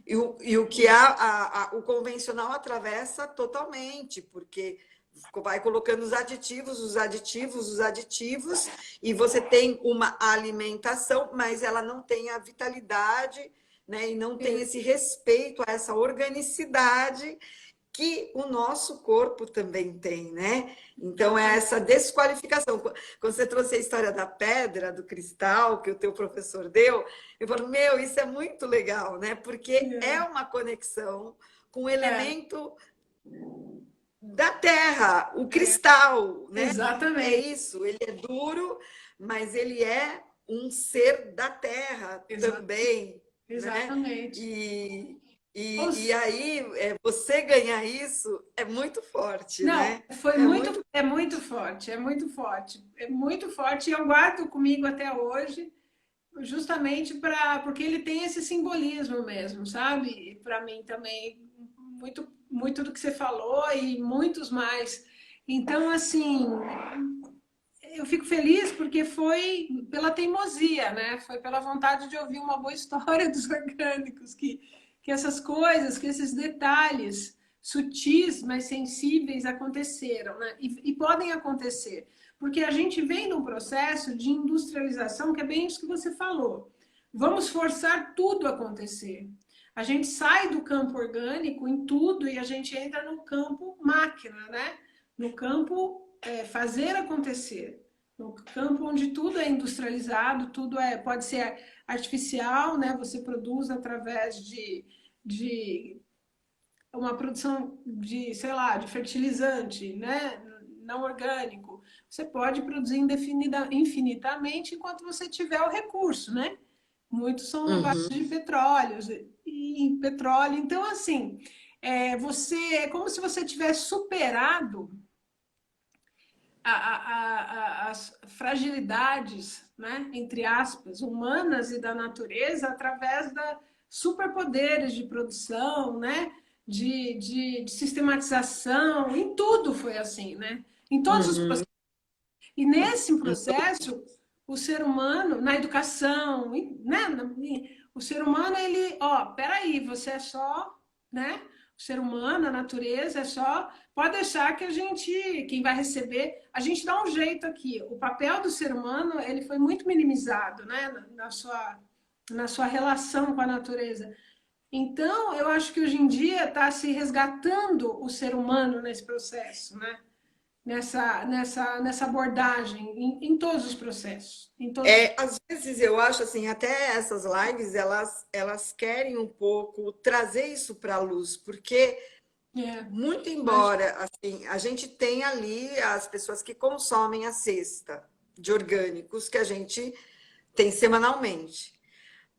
E o que o convencional atravessa totalmente, porque vai colocando os aditivos, e você tem uma alimentação, mas ela não tem a vitalidade, né? E não tem esse respeito a essa organicidade que o nosso corpo também tem, né? Então, é essa desqualificação. Quando você trouxe a história da pedra, do cristal, que o teu professor deu, eu falo, meu, isso é muito legal, né? Porque é uma conexão com o elemento da terra, o cristal, né? Exatamente. É isso, ele é duro, mas ele é um ser da terra também. Exatamente. Né? E aí, você ganhar isso é muito forte, né? É muito forte, é muito forte, é muito forte. E eu guardo comigo até hoje, justamente porque ele tem esse simbolismo mesmo, sabe? Para mim também, muito do que você falou e muitos mais. Então, assim, eu fico feliz porque foi pela teimosia, né? Foi pela vontade de ouvir uma boa história dos orgânicos, que essas coisas, que esses detalhes sutis, mas sensíveis aconteceram, né? E podem acontecer, porque a gente vem num processo de industrialização que é bem isso que você falou. Vamos forçar tudo a acontecer. A gente sai do campo orgânico em tudo e a gente entra no campo máquina, né? No campo fazer acontecer. No campo onde tudo é industrializado, pode ser artificial, né? Você produz através de uma produção de, sei lá, de fertilizante, né? Não orgânico. Você pode produzir infinitamente enquanto você tiver o recurso, né? Muitos são a base de petróleo e petróleo. Então, assim, é como se você tivesse superado as fragilidades, né, entre aspas, humanas e da natureza através da superpoderes de produção, né, de sistematização, em tudo foi assim, né? Em todos os processos. E nesse processo, o ser humano, na educação, né, o ser humano, ele, peraí, você é só, né? O ser humano, a natureza, pode deixar que quem vai receber, a gente dá um jeito aqui. O papel do ser humano, ele foi muito minimizado, né? Na sua relação com a natureza. Então, eu acho que hoje em dia está se resgatando o ser humano nesse processo, né? Nessa abordagem, em todos os processos. Às vezes eu acho assim, até essas lives, elas querem um pouco trazer isso para a luz, porque muito embora assim, a gente tem ali as pessoas que consomem a cesta de orgânicos que a gente tem semanalmente.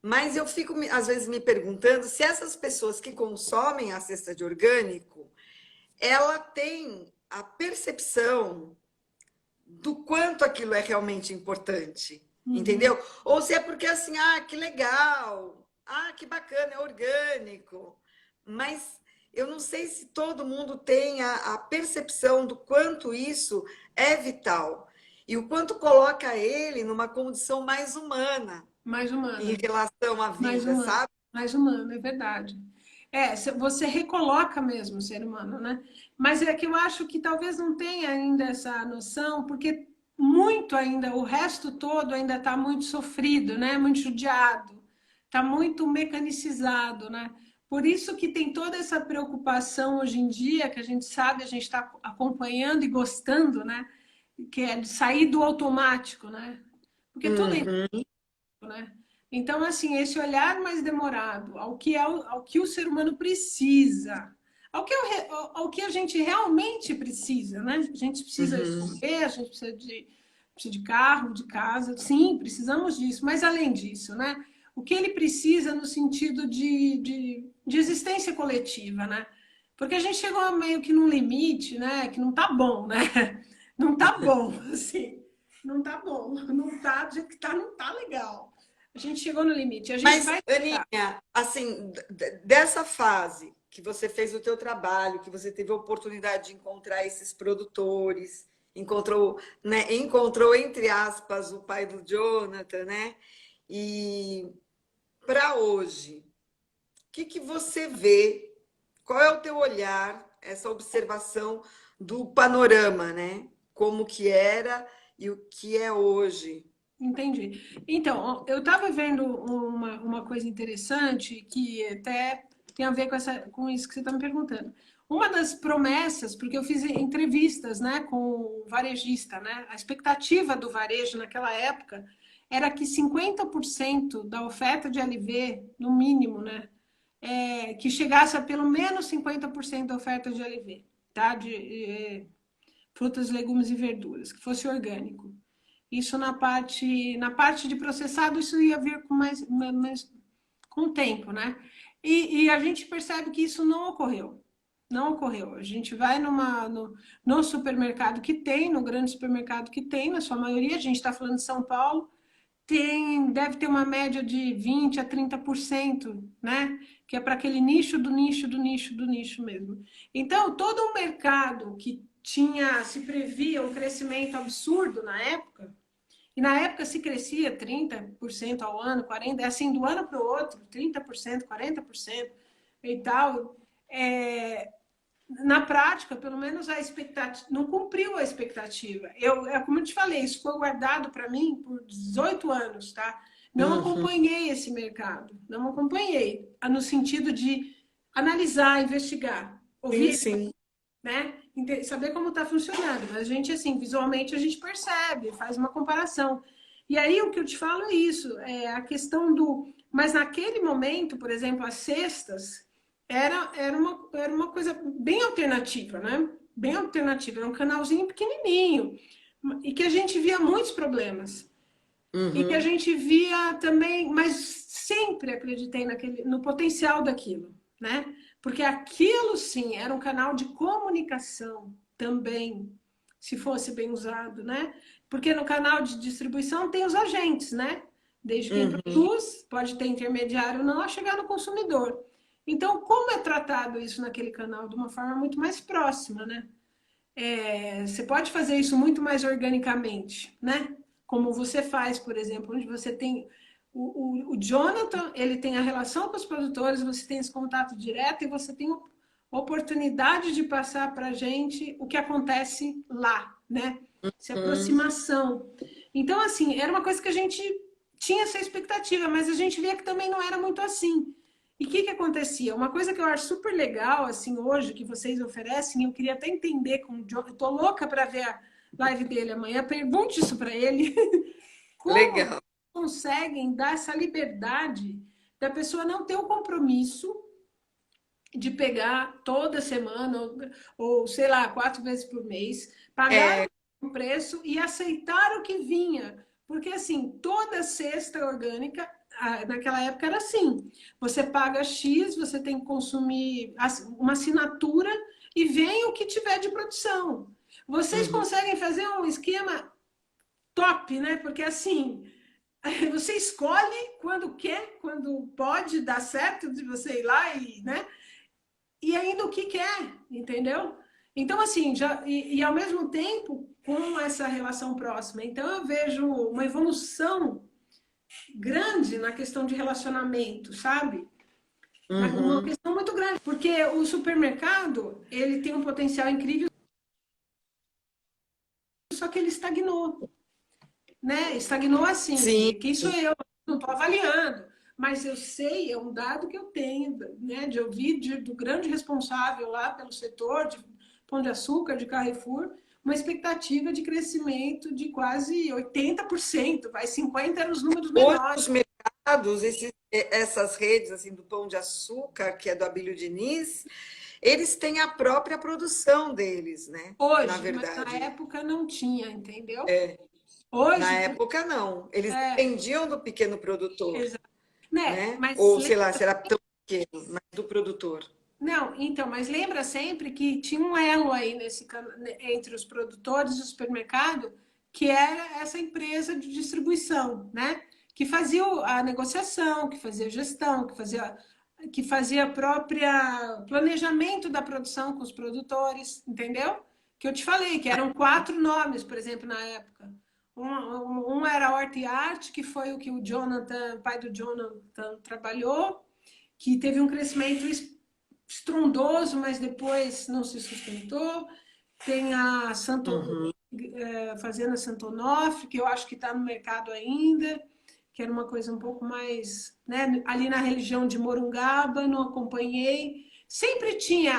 Mas eu fico, às vezes, me perguntando se essas pessoas que consomem a cesta de orgânico, ela tem a percepção do quanto aquilo é realmente importante, entendeu? Ou se é porque assim, que legal, que bacana, é orgânico, mas eu não sei se todo mundo tem a percepção do quanto isso é vital e o quanto coloca ele numa condição mais humana em relação à vida, sabe? Mais humano, é verdade. Você recoloca mesmo o ser humano, né? Mas é que eu acho que talvez não tenha ainda essa noção, porque muito ainda, o resto todo ainda está muito sofrido, né? Muito judiado, está muito mecanicizado, né? Por isso que tem toda essa preocupação hoje em dia, que a gente sabe, a gente está acompanhando e gostando, né? Que é de sair do automático, né? Porque tudo é, né? Então, assim, esse olhar mais demorado ao que o ser humano precisa, ao que a gente realmente precisa, né? A gente precisa de comer, a gente precisa de carro, de casa, sim, precisamos disso, mas além disso, né? O que ele precisa no sentido de existência coletiva, né? Porque a gente chegou meio que num limite, né? Que não tá bom, né? Não tá bom, assim. Não tá bom. Não tá, do jeito que tá, não tá legal. A gente chegou no limite. A gente Mas, vai. Aninha, assim, dessa fase que você fez o teu trabalho, que você teve a oportunidade de encontrar esses produtores, encontrou, né, encontrou, entre aspas, o pai do Jonathan, né? E para hoje, o que que você vê? Qual é o teu olhar, essa observação do panorama, né? Como que era e o que é hoje? Entendi. Então, eu estava vendo uma coisa interessante que até tem a ver com, com isso que você está me perguntando. Uma das promessas, porque eu fiz entrevistas, né, com o varejista, né? A expectativa do varejo naquela época era que 50% da oferta de LV, no mínimo, né, que chegasse a pelo menos 50% da oferta de LV, tá? Frutas, legumes e verduras, que fosse orgânico. Isso na parte de processado, isso ia vir com mais com o tempo, né? E a gente percebe que isso não ocorreu. Não ocorreu. A gente vai no supermercado que tem, no grande supermercado que tem, na sua maioria, a gente está falando de São Paulo, deve ter uma média de 20 a 30%, né? Que é para aquele nicho do nicho do nicho do nicho mesmo. Então, todo um mercado que se previa um crescimento absurdo na época, e na época se crescia 30% ao ano, 40%, assim, do ano para o outro, 30%, 40% e tal. Na prática, pelo menos a expectativa, não cumpriu a expectativa. Como eu te falei, isso foi guardado para mim por 18 anos, tá? Não Uhum. acompanhei esse mercado, não acompanhei, no sentido de analisar, investigar, Sim, ouvir, sim. né? Saber como está funcionando. Mas a gente, assim, visualmente a gente percebe, faz uma comparação. E aí o que eu te falo é isso, é a questão do. Mas naquele momento, por exemplo, as cestas era uma coisa bem alternativa, né? Bem alternativa, era um canalzinho pequenininho e que a gente via muitos problemas. E que a Uhum. gente via também, mas sempre acreditei no potencial daquilo, né? Porque aquilo sim era um canal de comunicação também, se fosse bem usado, né? Porque no canal de distribuição tem os agentes, né? Desde quem Uhum. produz, pode ter intermediário ou não, a chegar no consumidor. Então, como é tratado isso naquele canal? De uma forma muito mais próxima, né? Você pode fazer isso muito mais organicamente, né? Como você faz, por exemplo, onde você tem o Jonathan, ele tem a relação com os produtores, você tem esse contato direto e você tem oportunidade de passar para a gente o que acontece lá, né? Essa Uhum. aproximação. Então, assim, era uma coisa que a gente tinha essa expectativa, mas a gente via que também não era muito assim. E o que acontecia? Uma coisa que eu acho super legal, assim, hoje, que vocês oferecem, eu queria até entender com o John, eu tô louca para ver a live dele amanhã, pergunte isso para ele. Como Legal. conseguem dar essa liberdade da pessoa não ter o compromisso de pegar toda semana, ou sei lá, 4 vezes por mês, pagar É, o preço e aceitar o que vinha. Porque, assim, toda cesta orgânica, naquela época era assim: você paga X, você tem que consumir uma assinatura e vem o que tiver de produção. Vocês uhum. conseguem fazer um esquema top, né? Porque, assim, você escolhe quando quer, quando pode dar certo de você ir lá e, né? E ainda o que quer, entendeu? Então, assim, e ao mesmo tempo com essa relação próxima. Então, eu vejo uma evolução grande na questão de relacionamento, sabe? Uma Uhum. questão muito grande, porque o supermercado, ele tem um potencial incrível, só que ele estagnou, né? Estagnou Sim. assim, quem sou eu? Não estou avaliando, mas eu sei, é um dado que eu tenho, né, de ouvir do grande responsável lá pelo setor de Pão de Açúcar, de Carrefour, uma expectativa de crescimento de quase 80%, vai 50% eram os números Hoje menores. os mercados, essas redes assim do Pão de Açúcar, que é do Abílio Diniz, eles têm a própria produção deles, né? Na Hoje, mas na verdade. época não tinha, entendeu? Hoje, Na época, não. Eles dependiam do pequeno produtor, exato, né? né? Mas Ou sei lá, se era tão pequeno, mas do produtor. Não, então, mas lembra sempre que tinha um elo aí entre os produtores e o supermercado, que era essa empresa de distribuição, né? Que fazia a negociação, que fazia a gestão, que fazia a própria planejamento da produção com os produtores, entendeu? Que eu te falei, que eram 4 nomes, por exemplo, na época. Um era a Horta e Arte, que foi o que o Jonathan, o pai do Jonathan, trabalhou, que teve um crescimento estrondoso, mas depois não se sustentou. Tem a Uhum. Fazenda Santo Onofre, que eu acho que está no mercado ainda, que era uma coisa um pouco mais, né, ali na região de Morungaba, não acompanhei. Sempre tinha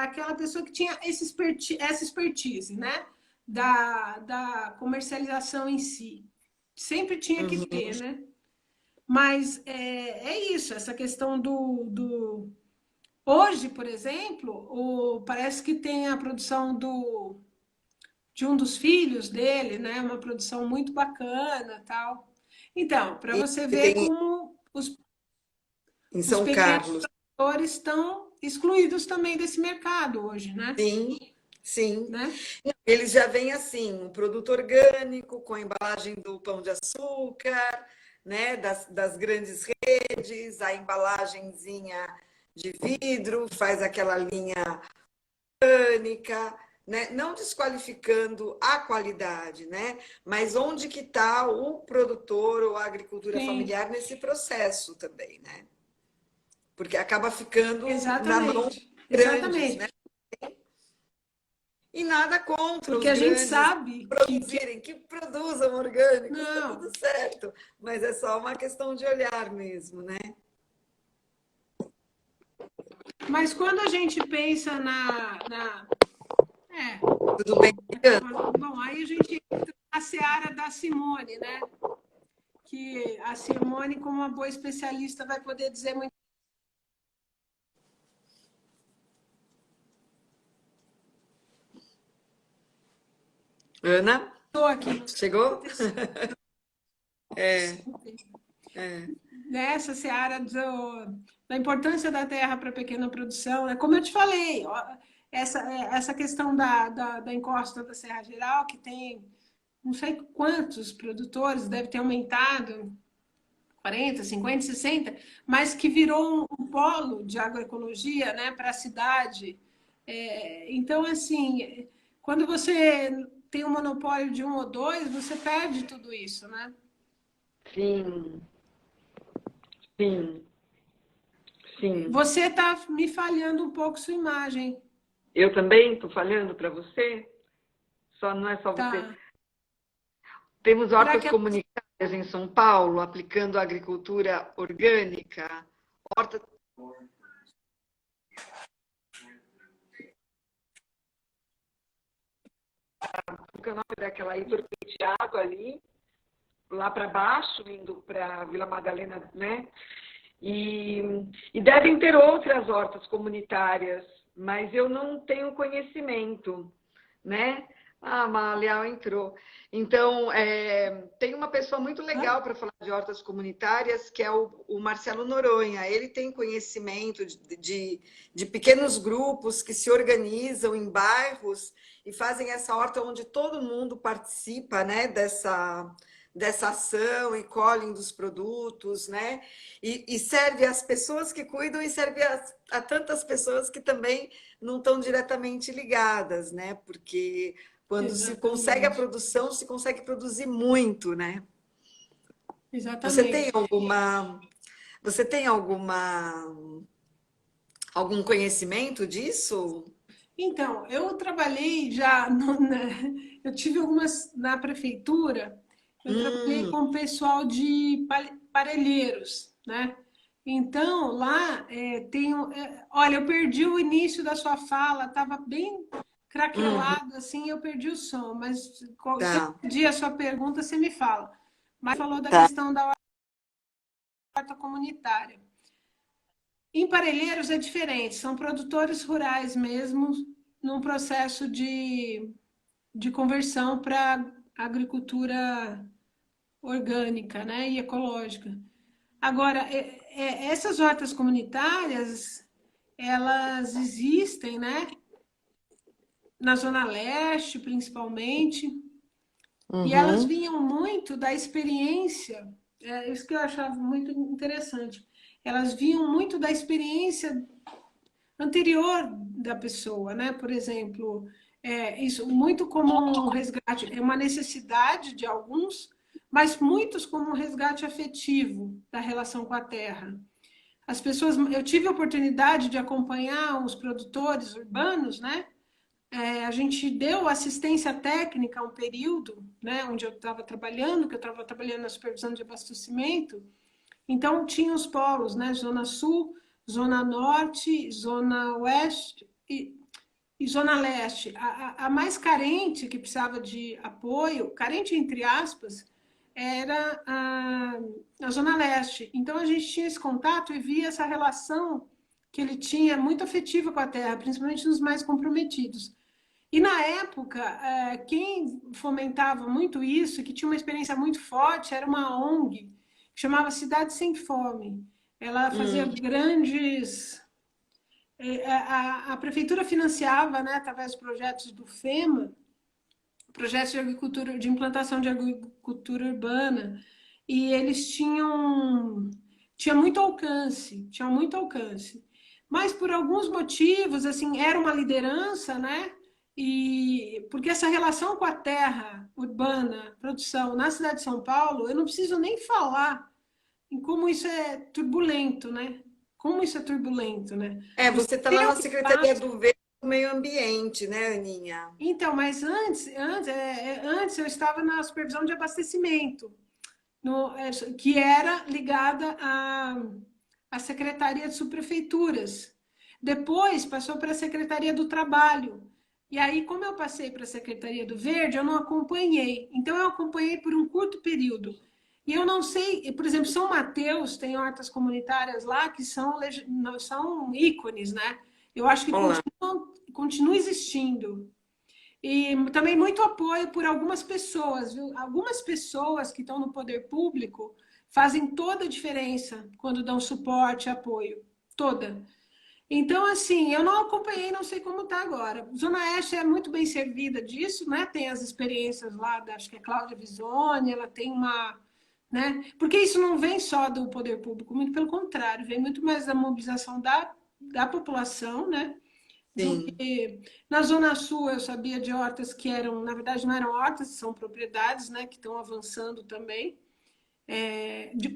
aquela pessoa que tinha essa expertise, né, da comercialização em si. Sempre tinha que Uhum. ter, né? Mas é isso, essa questão Hoje, por exemplo, parece que tem a produção de um dos filhos dele, né? Uma produção muito bacana, tal. Então, para E você que ver tem como em os São pequenos Carlos. produtores estão excluídos também desse mercado hoje, né? Sim, sim. Né? Eles já vêm assim, um produto orgânico, com a embalagem do pão de açúcar, né? Das grandes redes, a embalagenzinha de vidro, faz aquela linha orgânica, né? Não desqualificando a qualidade, né? Mas onde que está o produtor ou a agricultura Sim, familiar nesse processo também, né? Porque acaba ficando na mão exatamente. grandes, né? Exatamente. E nada contra Porque os a gente grandes sabe produzirem, que produzam orgânicos, está tudo não, certo. Mas é só uma questão de olhar mesmo, né? mas quando a gente pensa é, Tudo bem? bom, aí a gente entra na seara da Simone, né? Que a Simone, como uma boa especialista, vai poder dizer muito. Ana, Estou aqui, não sei o que chegou? aconteceu. É, é. Nessa seara da importância da terra para a pequena produção, né? Como eu te falei, ó, essa questão da encosta da Serra Geral, que tem não sei quantos produtores, deve ter aumentado 40, 50, 60, mas que virou um polo de agroecologia, né, para a cidade. Então, assim, quando você tem um monopólio de um ou dois, você perde tudo isso, né? Sim, sim, sim. Você está me falhando um pouco sua imagem, Eu também estou falhando para você? Só não é só você. tá? Temos Será hortas que é... comunitárias em São Paulo, aplicando a agricultura orgânica. Horta, o canal daquela hidropeteágua ali, lá para baixo, indo para Vila Madalena, né? E, e devem ter outras hortas comunitárias, mas eu não tenho conhecimento, né? Ah, a Malial entrou. Então, tem uma pessoa muito legal para falar de hortas comunitárias, que é o Marcelo Noronha. Ele tem conhecimento de pequenos grupos que se organizam em bairros e fazem essa horta onde todo mundo participa, né, dessa ação e colhem dos produtos, né? E serve às pessoas que cuidam e serve a tantas pessoas que também não estão diretamente ligadas, né? Porque quando se consegue a Exatamente, produção, se consegue produzir muito, né? Você tem exatamente. alguma, você tem algum conhecimento disso? Então, eu trabalhei já, eu tive algumas na prefeitura, eu trabalhei Hum, com o pessoal de parelheiros, né? Então, lá olha, eu perdi o início da sua fala, estava bem uhum, craquelado assim, eu perdi o som, mas se eu tá, perdi a sua pergunta, você me fala. Mas falou da tá. questão da horta comunitária. Em Parelheiros é diferente, são produtores rurais mesmo, num processo de conversão para agricultura orgânica, né, e ecológica. Agora, essas hortas comunitárias, elas existem, né? Na Zona Leste, principalmente, e elas Uhum. vinham muito da experiência, isso que eu achava muito interessante, elas vinham muito da experiência anterior da pessoa, né? Por exemplo, isso muito como um resgate, é uma necessidade de alguns, mas muitos como um resgate afetivo da relação com a terra. As pessoas, eu tive a oportunidade de acompanhar os produtores urbanos, né? A gente deu assistência técnica um período, né, onde eu estava trabalhando, que eu estava trabalhando na supervisão de abastecimento. Então, tinha os polos, né, Zona Sul, Zona Norte, Zona Oeste e Zona Leste. A mais carente, que precisava de apoio, carente entre aspas, era a Zona Leste. Então, a gente tinha esse contato e via essa relação que ele tinha muito afetiva com a terra, principalmente nos mais comprometidos. E na época, quem fomentava muito isso, que tinha uma experiência muito forte, era uma ONG, que chamava Cidade Sem Fome. Ela fazia Hum. grandes. A prefeitura financiava, né, através de projetos do FEMA, projetos de agricultura, de implantação de agricultura urbana, e eles tinham muito alcance. Mas por alguns motivos, assim, era uma liderança, né? E porque essa relação com a terra urbana, produção na cidade de São Paulo, eu não preciso nem falar em como isso é turbulento, né? Como isso é turbulento, né? Você Você está lá tem um na Secretaria espaço. do Verde e do Meio Ambiente, né, Aninha? Então, mas antes eu estava na supervisão de abastecimento, que era ligada à Secretaria de Subprefeituras. Depois passou para a Secretaria do Trabalho. E aí, como eu passei para a Secretaria do Verde, eu não acompanhei. Então, eu acompanhei por um curto período. E eu não sei, por exemplo, São Mateus tem hortas comunitárias lá que são ícones, né? Eu acho que Olá. continua existindo. E também muito apoio por algumas pessoas, viu? Algumas pessoas que estão no poder público fazem toda a diferença quando dão suporte, apoio, toda. Então, assim, eu não acompanhei, não sei como está agora. Zona Oeste é muito bem servida disso, né? Tem as experiências lá, acho que é Cláudia Visoni, ela tem uma, né? Porque isso não vem só do poder público, muito pelo contrário, vem muito mais da mobilização da população, né? Do Sim. que na Zona Sul eu sabia de hortas que eram, na verdade, não eram hortas, são propriedades, né, que estão avançando também,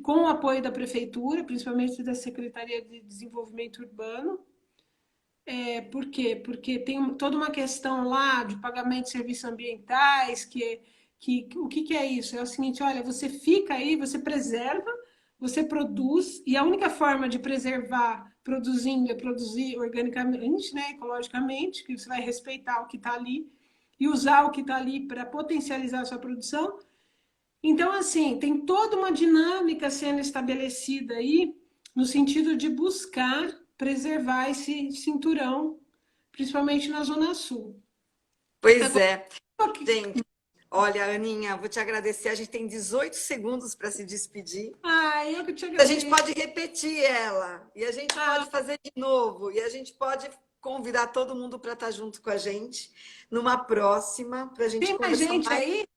com o apoio da prefeitura, principalmente da Secretaria de Desenvolvimento Urbano. Por quê? Porque tem toda uma questão lá de pagamento de serviços ambientais, o que é isso? É o seguinte, olha, você fica aí, você preserva, você produz, e a única forma de preservar produzindo é produzir organicamente, né, ecologicamente, que você vai respeitar o que está ali e usar o que está ali para potencializar a sua produção. Então, assim, tem toda uma dinâmica sendo estabelecida aí no sentido de buscar preservar esse cinturão, principalmente na Zona Sul. Pois Agora, é. Gente, olha, Aninha, vou te agradecer. A gente tem 18 segundos para se despedir. eu que te A gente agradeço. pode repetir ela, e a gente pode Ah, fazer de novo, e a gente pode convidar todo mundo para estar junto com a gente numa próxima, para a gente tem mais conversar gente mais. aí?